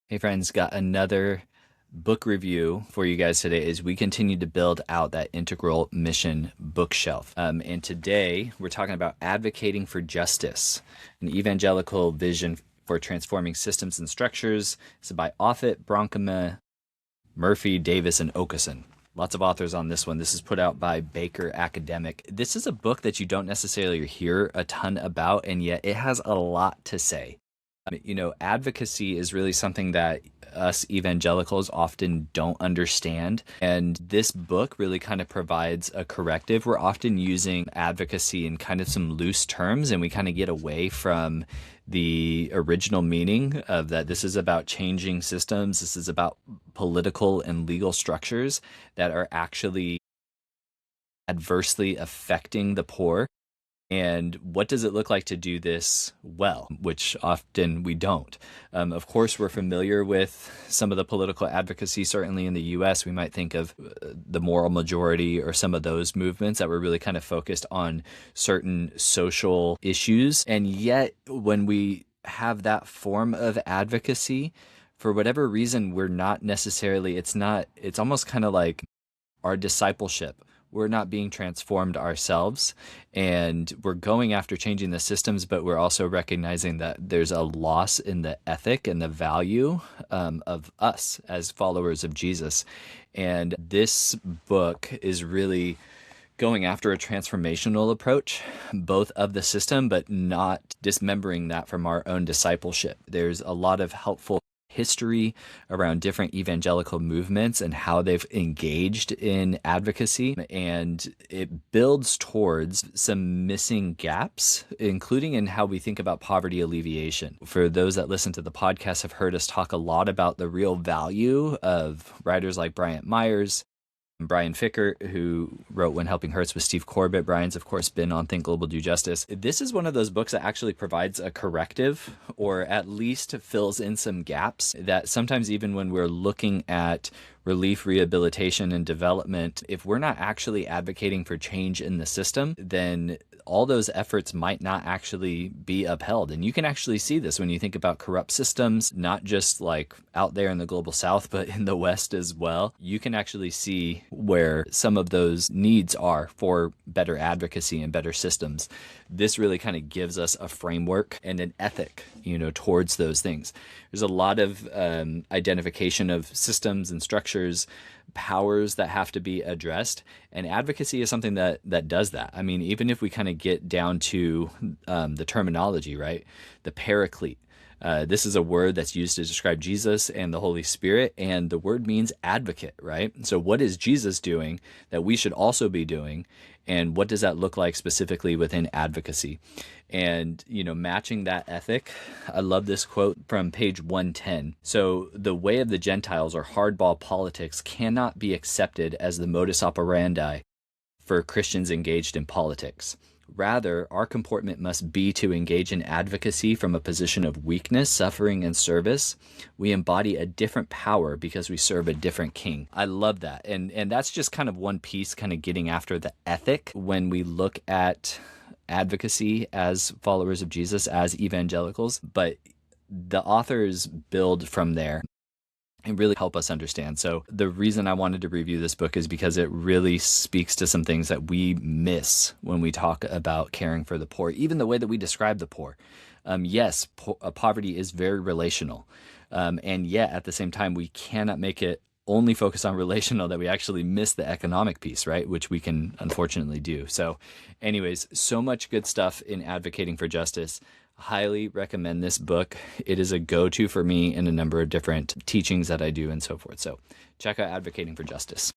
Hey friends, got another book review for you guys today as we continue to build out that integral mission bookshelf. And today we're talking about advocating for justice, an evangelical vision for transforming systems and structures. It's by Offutt, Bronkema, Murphy, Davis, and Okesson. Lots of authors on this one. This is put out by Baker Academic. This is a book that you don't necessarily hear a ton about, and yet it has a lot to say. Advocacy is really something that us evangelicals often don't understand. And this book really kind of provides a corrective. We're often using advocacy in kind of some loose terms, and we kind of get away from the original meaning of that. This is about changing systems. This is about political and legal structures that are actually adversely affecting the poor. And what does it look like to do this well, which often we don't. Of course, we're familiar with some of the political advocacy, certainly in the US. We might think of the moral majority or some of those movements that were really kind of focused on certain social issues. And yet, when we have that form of advocacy, for whatever reason, we're not necessarily, it's almost kind of like our discipleship. We're not being transformed ourselves, and we're going after changing the systems, but we're also recognizing that there's a loss in the ethic and the value of us as followers of Jesus. And this book is really going after a transformational approach, both of the system, but not dismembering that from our own discipleship. There's a lot of helpful history around different evangelical movements and how they've engaged in advocacy, and it builds towards some missing gaps, including in how we think about poverty alleviation. For those that listen to the podcast have heard us talk a lot about the real value of writers like Bryant Myers, Brian Ficker, who wrote When Helping Hurts with Steve Corbett. Brian's, of course, been on Think Global, Do Justice. This is one of those books that actually provides a corrective, or at least fills in some gaps that sometimes, even when we're looking at relief, rehabilitation, and development, if we're not actually advocating for change in the system, then all those efforts might not actually be upheld. And you can actually see this when you think about corrupt systems, not just like out there in the global south, but in the West as well. You can actually see where some of those needs are for better advocacy and better systems. This really kind of gives us a framework and an ethic, towards those things. There's a lot of identification of systems and structures, powers that have to be addressed, and advocacy is something that does that. I mean, even if we kind of get down to the terminology, right? The paraclete. This is a word that's used to describe Jesus and the Holy Spirit, and the word means advocate, right? So what is Jesus doing that we should also be doing, and what does that look like specifically within advocacy? And, matching that ethic, I love this quote from page 110. So the way of the Gentiles, or hardball politics, cannot be accepted as the modus operandi for Christians engaged in politics. Rather, our comportment must be to engage in advocacy from a position of weakness, suffering, and service. We embody a different power because we serve a different king. I love that. And that's just kind of one piece, kind of getting after the ethic when we look at advocacy as followers of Jesus, as evangelicals. But the authors build from there and really help us understand. So the reason I wanted to review this book is because it really speaks to some things that we miss when we talk about caring for the poor, even the way that we describe the poor. Yes, poverty is very relational. And yet at the same time, we cannot make it only focus on relational, that we actually miss the economic piece, right? Which we can unfortunately do. So anyways, so much good stuff in advocating for justice. Highly recommend this book. It is a go-to for me in a number of different teachings that I do and so forth. So check out Advocating for Justice.